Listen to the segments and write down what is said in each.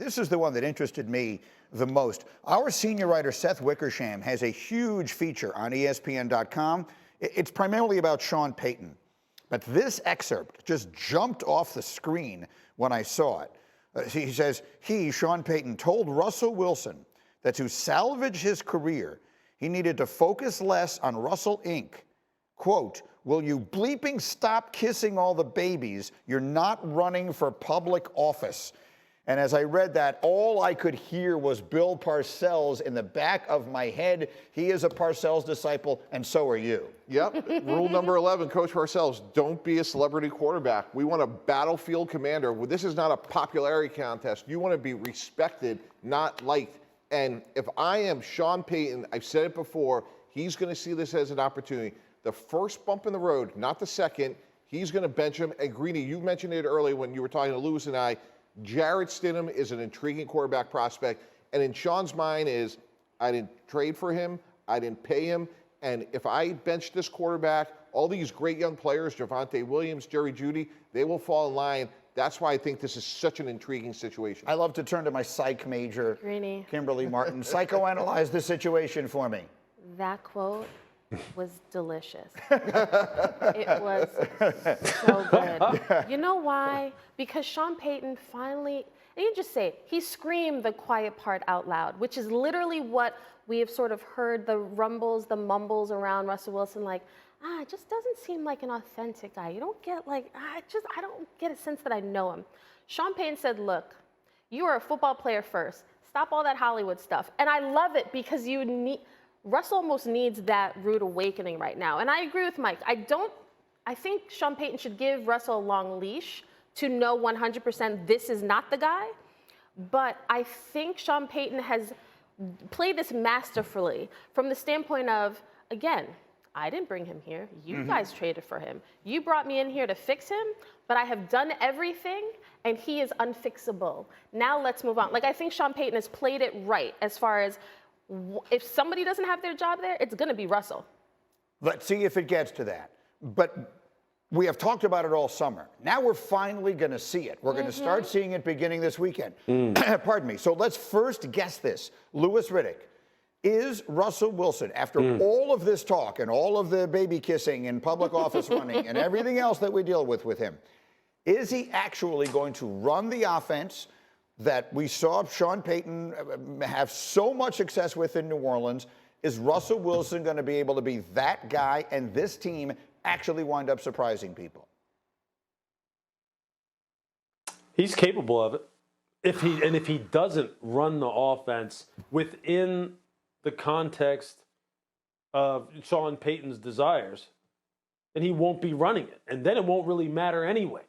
This is the one that interested me the most. Our senior writer, Seth Wickersham, has a huge feature on ESPN.com. It's primarily about Sean Payton. But this excerpt just jumped off the screen when I saw it. He says, Sean Payton, told Russell Wilson that to salvage his career, he needed to focus less on Russell Inc. Quote, will you bleeping stop kissing all the babies? You're not running for public office. And as I read that, all I could hear was Bill Parcells in the back of my head. He is a Parcells disciple, and so are you. Yep. Rule number 11, Coach Parcells, don't be a celebrity quarterback. We want a battlefield commander. This is not a popularity contest. You want to be respected, not liked. And if I am Sean Payton, I've said it before, he's going to see this as an opportunity. The first bump in the road, not the second, he's going to bench him. And Greeny, you mentioned it earlier when you were talking to Lewis and I, Jarrett Stidham is an intriguing quarterback prospect. And in Sean's mind is, I didn't trade for him, I didn't pay him, and if I bench this quarterback, all these great young players, Javonte Williams, Jerry Jeudy, they will fall in line. That's why I think this is such an intriguing situation. I love to turn to my psych major, Greeny. Kimberly Martin. Psychoanalyze the situation for me. That quote was delicious. It was so good. You know why? Because Sean Payton finally, and you just say it, he screamed the quiet part out loud, which is literally what we have sort of heard the rumbles, the mumbles around Russell Wilson, like, it just doesn't seem like an authentic guy. You don't get like, I don't get a sense that I know him. Sean Payton said, look, you are a football player first. Stop all that Hollywood stuff. And I love it because Russell almost needs that rude awakening right now. And I agree with Mike. I think Sean Payton should give Russell a long leash to know 100% this is not the guy. But I think Sean Payton has played this masterfully from the standpoint of, again, I didn't bring him here. You guys traded for him. You brought me in here to fix him, but I have done everything, and he is unfixable. Now let's move on. Like, I think Sean Payton has played it right as far as if somebody doesn't have their job there, it's going to be Russell. Let's see if it gets to that. But we have talked about it all summer. Now we're finally going to see it. We're going to start seeing it beginning this weekend. Pardon me. So let's first guess this. Louis Riddick, is Russell Wilson, after all of this talk and all of the baby kissing and public office running and everything else that we deal with him, is he actually going to run the offense that we saw Sean Payton have so much success with in New Orleans? Is Russell Wilson going to be able to be that guy and this team actually wind up surprising people? He's capable of it. If he doesn't run the offense within the context of Sean Payton's desires, then he won't be running it. And then it won't really matter anyway.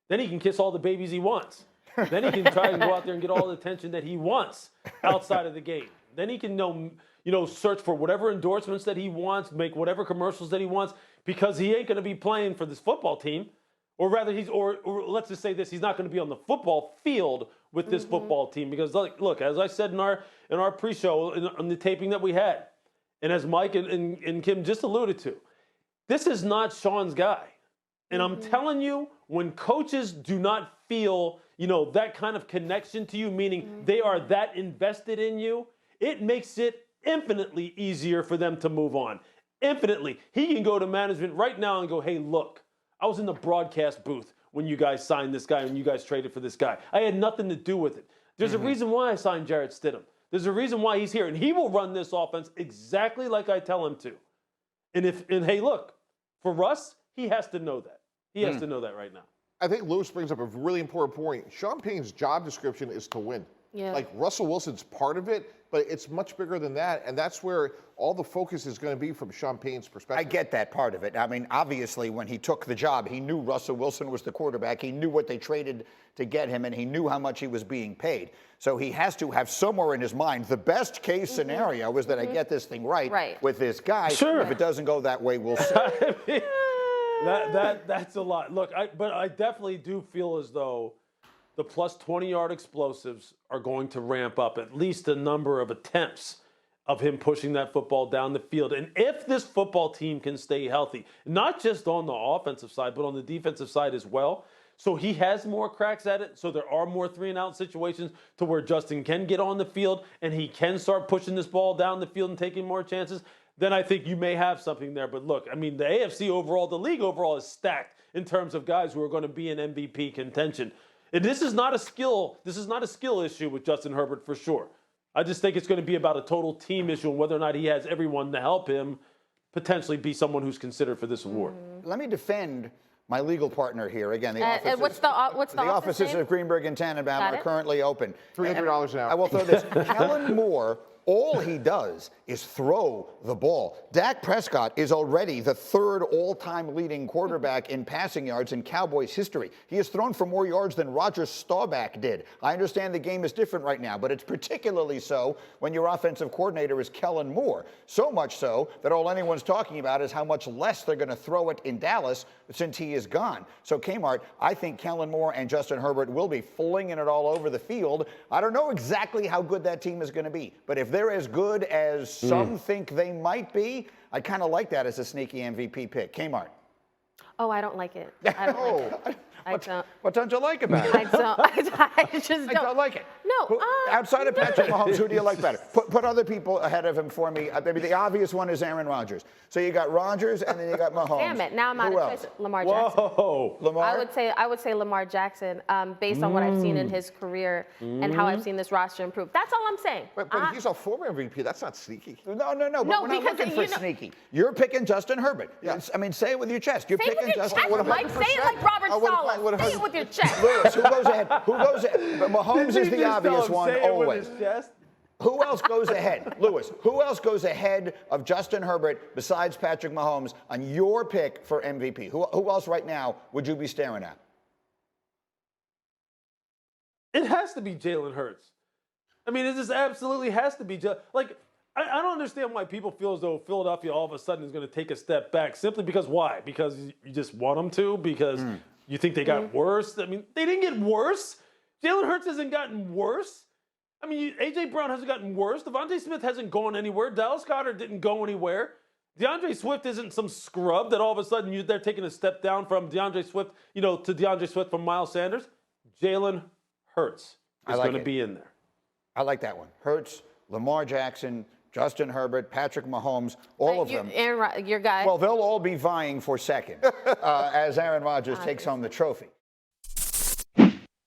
Then he can kiss all the babies he wants. Then he can try and go out there and get all the attention that he wants outside of the game. Then he can search for whatever endorsements that he wants, make whatever commercials that he wants, because he ain't going to be playing for this football team. Or rather, or let's just say this, he's not going to be on the football field with this football team. Because, look, as I said in our pre-show, in the taping that we had, and as Mike and Kim just alluded to, this is not Sean's guy. And I'm telling you, when coaches do not feel, that kind of connection to you, meaning they are that invested in you, it makes it infinitely easier for them to move on. Infinitely. He can go to management right now and go, hey, look, I was in the broadcast booth when you guys signed this guy and you guys traded for this guy. I had nothing to do with it. There's a reason why I signed Jarrett Stidham. There's a reason why he's here. And he will run this offense exactly like I tell him to. And hey, look, for Russ, he has to know that. He has to know that right now. I think Lewis brings up a really important point. Sean Payton's job description is to win. Yeah. Like, Russell Wilson's part of it, but it's much bigger than that. And that's where all the focus is going to be from Sean Payton's perspective. I get that part of it. I mean, obviously, when he took the job, he knew Russell Wilson was the quarterback. He knew what they traded to get him, and he knew how much he was being paid. So he has to have somewhere in his mind, the best case scenario is that I get this thing right with this guy. Sure. If it doesn't go that way, we'll see. That's a lot. Look, but I definitely do feel as though the plus 20-yard explosives are going to ramp up at least a number of attempts of him pushing that football down the field. And if this football team can stay healthy, not just on the offensive side, but on the defensive side as well, So he has more cracks at it. So there are more 3-and-out situations to where Justin can get on the field and he can start pushing this ball down the field and taking more chances. Then I think you may have something there. But look, I mean, the AFC overall, the league overall is stacked in terms of guys who are going to be in MVP contention. And this is not a skill issue with Justin Herbert for sure. I just think it's going to be about a total team issue and whether or not he has everyone to help him potentially be someone who's considered for this award. Let me defend my legal partner here. Again, the offices, what's the offices name? of Greenberg and Tannenbaum Got are it. currently open. $300 an hour. I will throw this. Kellen Moore, all he does is throw the ball. Dak Prescott is already the 3rd all-time leading quarterback in passing yards in Cowboys history. He has thrown for more yards than Roger Staubach did. I understand the game is different right now, but it's particularly so when your offensive coordinator is Kellen Moore. So much so that all anyone's talking about is how much less they're going to throw it in Dallas since he is gone. So, Kmart, I think Kellen Moore and Justin Herbert will be flinging it all over the field. I don't know exactly how good that team is going to be, but if they're as good as some think they might be, I kind of like that as a sneaky MVP pick. Kmart. Oh, I don't like it. I don't like it. I don't. What don't you like about it? I don't. I just don't. I don't like it. No. Outside of Patrick Mahomes, who do you like better? Put other people ahead of him for me. Maybe the obvious one is Aaron Rodgers. So you got Rodgers, and then you got Mahomes. Damn it! Now I'm out Who of else? choice. Lamar Jackson. Whoa. Lamar. I would say Lamar Jackson, based on what I've seen in his career and how I've seen this roster improve. That's all I'm saying. But he's a former MVP. That's not sneaky. No. But No, we're not because looking for sneaky. You're picking Justin Herbert. Yeah. I mean, say it with your chest. You're Say it picking with your Justin. chest, Mike. Say it like Robert I would've- Saleh. would've- Say it with your chest. Lewis, who goes ahead? Who goes ahead? But Mahomes Did is you the just obvious tell him, one say it with always. his chest? Who else goes ahead? Lewis, who else goes ahead of Justin Herbert besides Patrick Mahomes on your pick for MVP? Who else right now would you be staring at? It has to be Jalen Hurts. I mean, it just absolutely has to be. I don't understand why people feel as though Philadelphia all of a sudden is going to take a step back. Simply because why? Because you just want them to? Because you think they got worse? I mean, they didn't get worse. Jalen Hurts hasn't gotten worse. I mean, A.J. Brown hasn't gotten worse. Devontae Smith hasn't gone anywhere. Dallas Goedert didn't go anywhere. DeAndre Swift isn't some scrub that all of a sudden they're taking a step down from DeAndre Swift, to DeAndre Swift from Miles Sanders. Jalen Hurts is going to be in there. I like that one. Hurts, Lamar Jackson, Justin Herbert, Patrick Mahomes, all of them. Aaron, your guy. Well, they'll all be vying for second as Aaron Rodgers takes home the trophy.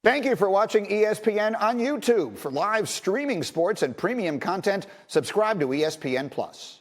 Thank you for watching ESPN on YouTube. For live streaming sports and premium content, subscribe to ESPN+.